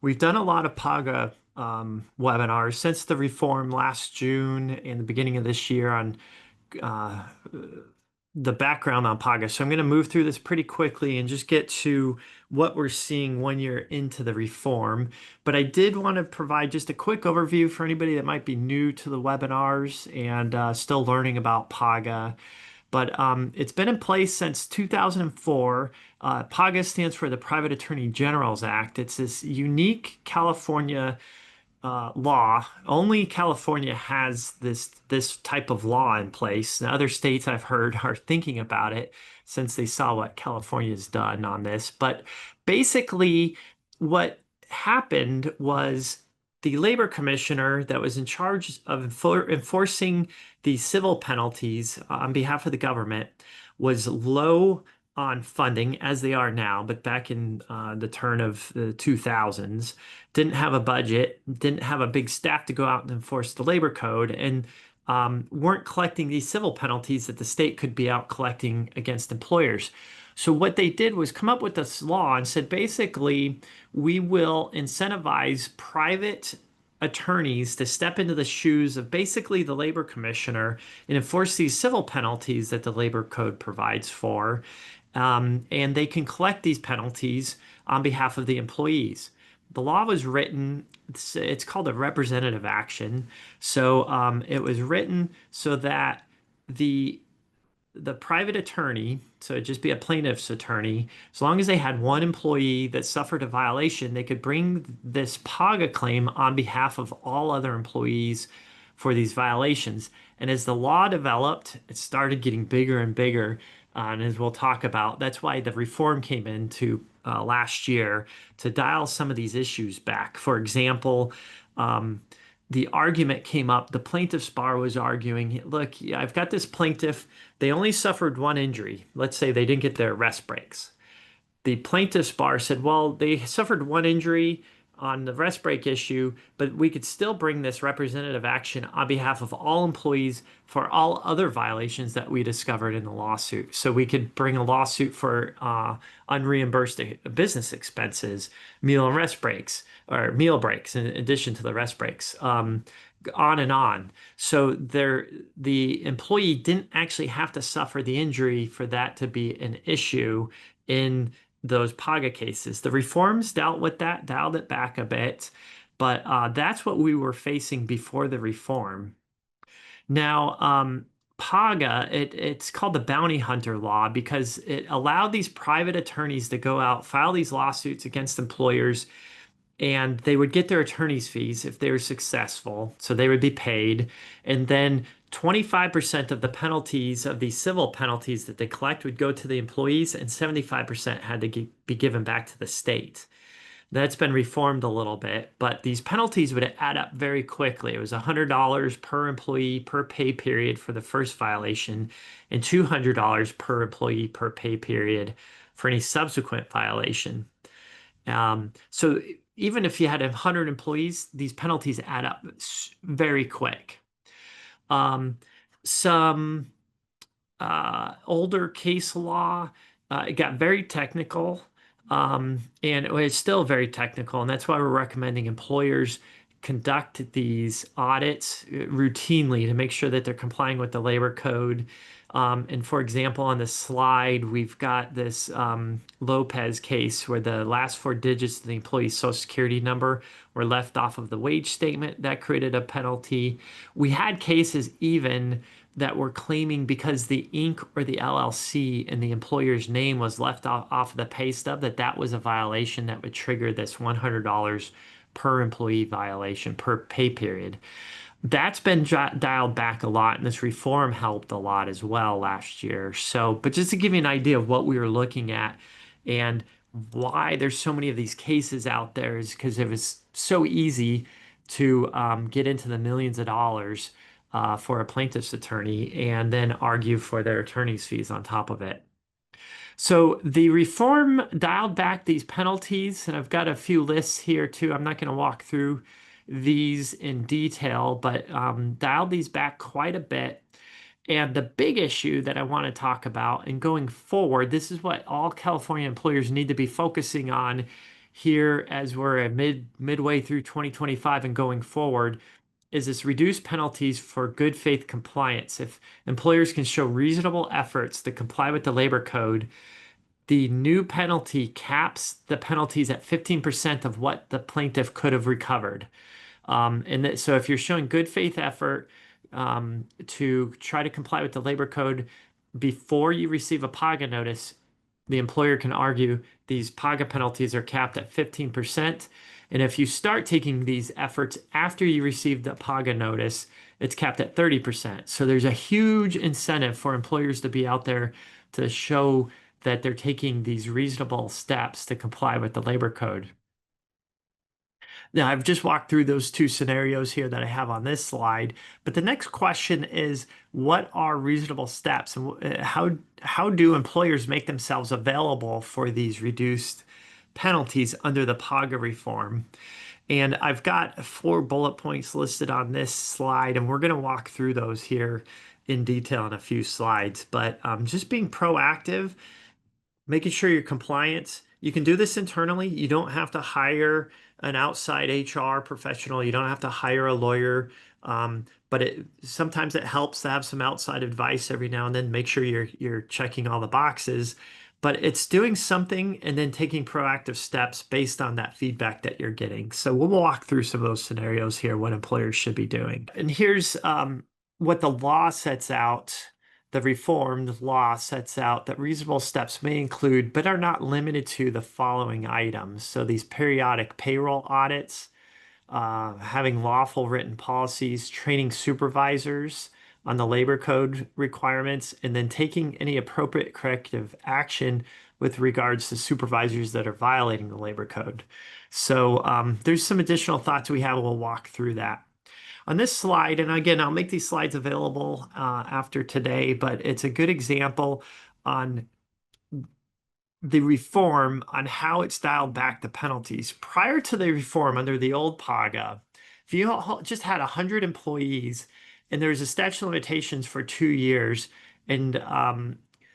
We've done a lot of PAGA webinars since the reform last June and the beginning of this year on uh, the background on PAGA. So I'm going to move through this pretty quickly and just get to what we're seeing 1 year into the reform. But I did want to provide just a quick overview for anybody that might be new to the webinars and still learning about PAGA. But it's been in place since 2004. PAGA stands for the Private Attorney General's Act. It's this unique California law. Only California has this type of law in place. Now, other states I've heard are thinking about it since they saw what California's done on this. But basically, what happened was the labor commissioner that was in charge of enforcing the civil penalties on behalf of the government was low on funding as they are now, but back in the turn of the 2000s, didn't have a budget, didn't have a big staff to go out and enforce the labor code, and weren't collecting these civil penalties that the state could be out collecting against employers. So what they did was come up with this law and said, basically, we will incentivize private attorneys to step into the shoes of basically the labor commissioner and enforce these civil penalties that the labor code provides for. And they can collect these penalties on behalf of the employees. The law was written, it's called a representative action. So it was written so that the the private attorney, so it'd just be a plaintiff's attorney, as long as they had one employee that suffered a violation, they could bring this PAGA claim on behalf of all other employees for these violations. And as the law developed, it started getting bigger and bigger. And as we'll talk about, that's why the reform came into last year to dial some of these issues back. For example, the argument came up, the plaintiff's bar was arguing, look, yeah, I've got this plaintiff, they only suffered one injury. Let's say they didn't get their rest breaks. The plaintiff's bar said, well, they suffered one injury on the rest break issue, but we could still bring this representative action on behalf of all employees for all other violations that we discovered in the lawsuit. So we could bring a lawsuit for unreimbursed business expenses, meal and rest breaks, or meal breaks in addition to the rest breaks. On and on. So the employee didn't actually have to suffer the injury for that to be an issue in those PAGA cases. The reforms dealt with that, dialed it back a bit, but that's what we were facing before the reform. Now, PAGA, it's called the bounty hunter law because it allowed these private attorneys to go out, file these lawsuits against employers, and they would get their attorney's fees if they were successful. So they would be paid. And then 25% of the penalties of these civil penalties that they collect would go to the employees, and 75% had to be given back to the state. That's been reformed a little bit, but these penalties would add up very quickly. It was $100 per employee per pay period for the first violation, and $200 per employee per pay period for any subsequent violation. So even if you had 100 employees, these penalties add up very quick. Some older case law, it got very technical, and it's still very technical, and that's why we're recommending employers conduct these audits routinely to make sure that they're complying with the labor code. And for example, on the slide, we've got this Lopez case where the last four digits of the employee's social security number were left off of the wage statement. That created a penalty. We had cases even that were claiming because the Inc. or the LLC in the employer's name was left off of the pay stub, that was a violation that would trigger this $100 per employee violation per pay period. That's been dialed back a lot, and this reform helped a lot as well last year. So, but just to give you an idea of what we were looking at and why there's so many of these cases out there is because it was so easy to get into the millions of dollars for a plaintiff's attorney and then argue for their attorney's fees on top of it. So the reform dialed back these penalties, and I've got a few lists here too. I'm not going to walk through these in detail, but dialed these back quite a bit. And the big issue that I want to talk about, and going forward, this is what all California employers need to be focusing on, here as we're at midway through 2025 and going forward is this reduced penalties for good faith compliance. If employers can show reasonable efforts to comply with the labor code, the new penalty caps the penalties at 15% of what the plaintiff could have recovered. So if you're showing good faith effort to try to comply with the labor code before you receive a PAGA notice, the employer can argue these PAGA penalties are capped at 15%. And if you start taking these efforts after you receive the PAGA notice, it's capped at 30%. So there's a huge incentive for employers to be out there to show that they're taking these reasonable steps to comply with the labor code. Now, I've just walked through those two scenarios here that I have on this slide, but the next question is, what are reasonable steps, and how do employers make themselves available for these reduced penalties under the PAGA reform? And I've got 4 bullet points listed on this slide, and we're going to walk through those here in detail in a few slides. But just being proactive, making sure you're compliant. You can do this internally. You don't have to hire an outside HR professional. You don't have to hire a lawyer. But sometimes it helps to have some outside advice every now and then. Make sure you're checking all the boxes. But it's doing something and then taking proactive steps based on that feedback that you're getting. So we'll walk through some of those scenarios here, what employers should be doing. And here's what the law sets out. The reformed law sets out that reasonable steps may include, but are not limited to, the following items. So these periodic payroll audits, having lawful written policies, training supervisors on the labor code requirements, and then taking any appropriate corrective action with regards to supervisors that are violating the labor code. So there's some additional thoughts we have. We'll walk through that. On this slide, and again, I'll make these slides available after today, but it's a good example on the reform on how it's dialed back the penalties. Prior to the reform under the old PAGA, if you just had 100 employees and there's a statute of limitations for 2 years, and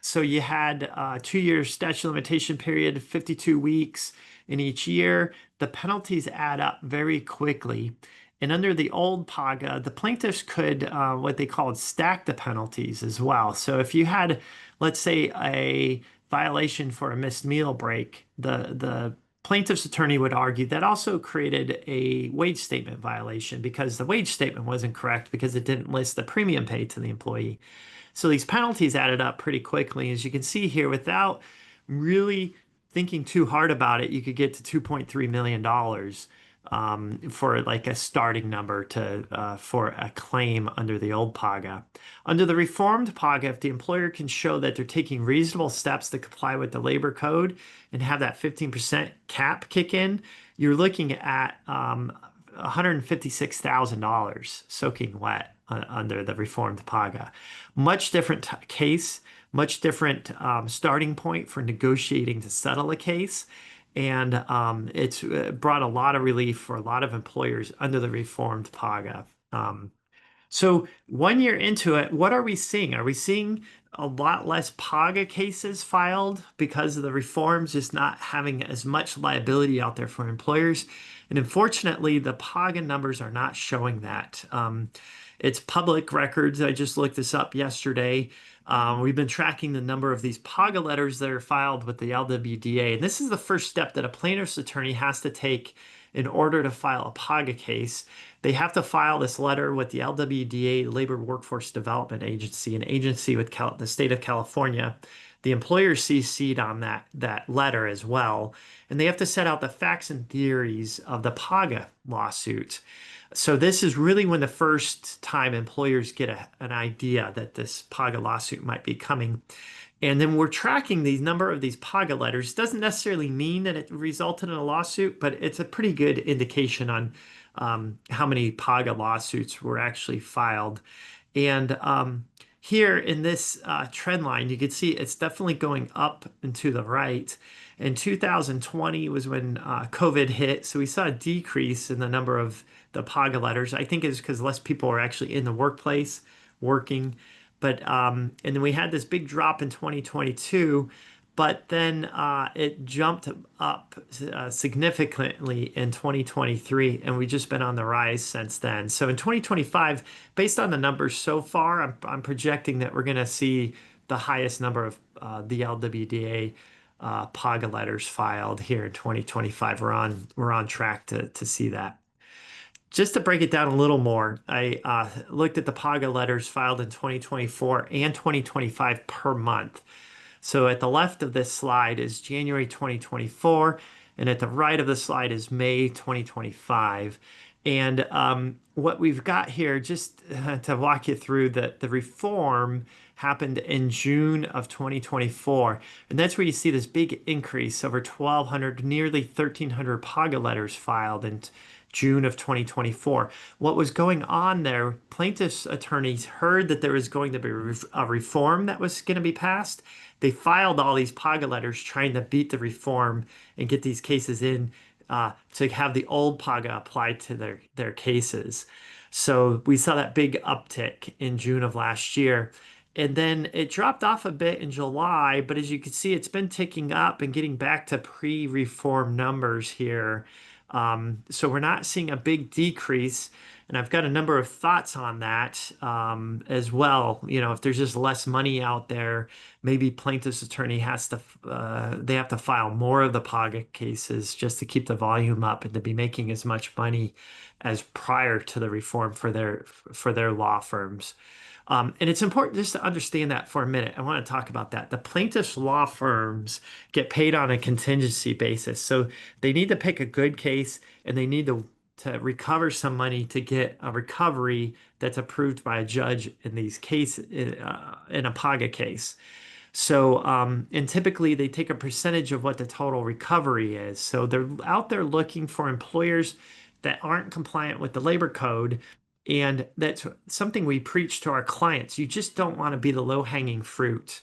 so you had a 2-year statute of limitation period, 52 weeks in each year, the penalties add up very quickly. And under the old PAGA, the plaintiffs could, what they called, stack the penalties as well. So if you had, let's say, a violation for a missed meal break, the plaintiff's attorney would argue that also created a wage statement violation because the wage statement wasn't correct because it didn't list the premium paid to the employee. So these penalties added up pretty quickly. As you can see here, without really thinking too hard about it, you could get to $2.3 million for like a starting number for a claim under the old PAGA. Under the reformed PAGA, if the employer can show that they're taking reasonable steps to comply with the labor code and have that 15% cap kick in, you're looking at $156,000 soaking wet under the reformed PAGA. Much different case, much different starting point for negotiating to settle a case. And it's brought a lot of relief for a lot of employers under the reformed PAGA. So 1 year into it, what are we seeing? Are we seeing a lot less PAGA cases filed because of the reforms just not having as much liability out there for employers? And unfortunately, the PAGA numbers are not showing that. It's public records. I just looked this up yesterday. We've been tracking the number of these PAGA letters that are filed with the LWDA. And this is the first step that a plaintiff's attorney has to take in order to file a PAGA case. They have to file this letter with the LWDA, Labor Workforce Development Agency, an agency with the state of California. The employer CC'd on that letter as well. And they have to set out the facts and theories of the PAGA lawsuit. So this is really when the first time employers get an idea that this PAGA lawsuit might be coming. And then we're tracking the number of these PAGA letters. Doesn't necessarily mean that it resulted in a lawsuit, but it's a pretty good indication on how many PAGA lawsuits were actually filed. And here in this trend line, you can see it's definitely going up and to the right. In 2020 was when COVID hit, so we saw a decrease in the number of the PAGA letters. I think it's because less people are actually in the workplace working. But and then we had this big drop in 2022, but then it jumped up significantly in 2023, and we've just been on the rise since then. So in 2025, based on the numbers so far, I'm projecting that we're going to see the highest number of the LWDA PAGA letters filed here in 2025. We're on track to see that. Just to break it down a little more, I looked at the PAGA letters filed in 2024 and 2025 per month. So at the left of this slide is January 2024, and at the right of the slide is May 2025. And what we've got here, just to walk you through, the reform happened in June of 2024. And that's where you see this big increase, over 1,200, nearly 1,300 PAGA letters filed in June of 2024. What was going on there, plaintiffs' attorneys heard that there was going to be a reform that was going to be passed. They filed all these PAGA letters trying to beat the reform and get these cases in to have the old PAGA applied to their cases. So we saw that big uptick in June of last year. And then it dropped off a bit in July, but as you can see, it's been ticking up and getting back to pre-reform numbers here. So we're not seeing a big decrease. And I've got a number of thoughts on that as well. You know, if there's just less money out there, maybe plaintiff's attorney they have to file more of the PAGA cases just to keep the volume up and to be making as much money as prior to the reform for their law firms. And it's important just to understand that for a minute. I want to talk about that. The plaintiff's law firms get paid on a contingency basis. So they need to pick a good case and they need to recover some money to get a recovery that's approved by a judge in these cases, in a PAGA case. So, and typically they take a percentage of what the total recovery is. So they're out there looking for employers that aren't compliant with the labor code. And that's something we preach to our clients. You just don't want to be the low-hanging fruit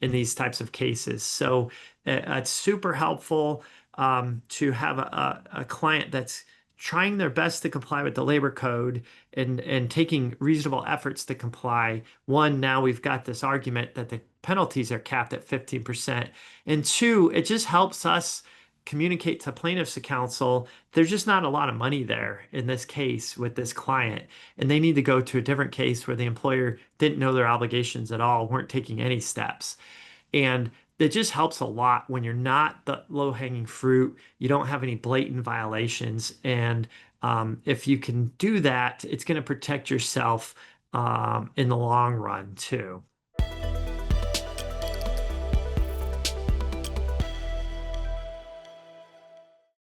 in these types of cases. So it's super helpful to have a client that's trying their best to comply with the labor code and taking reasonable efforts to comply. One, now we've got this argument that the penalties are capped at 15%. And two, it just helps us communicate to plaintiffs' counsel there's just not a lot of money there in this case with this client, and they need to go to a different case where the employer didn't know their obligations at all, weren't taking any steps. And it just helps a lot when you're not the low-hanging fruit, you don't have any blatant violations, and if you can do that, it's going to protect yourself in the long run too.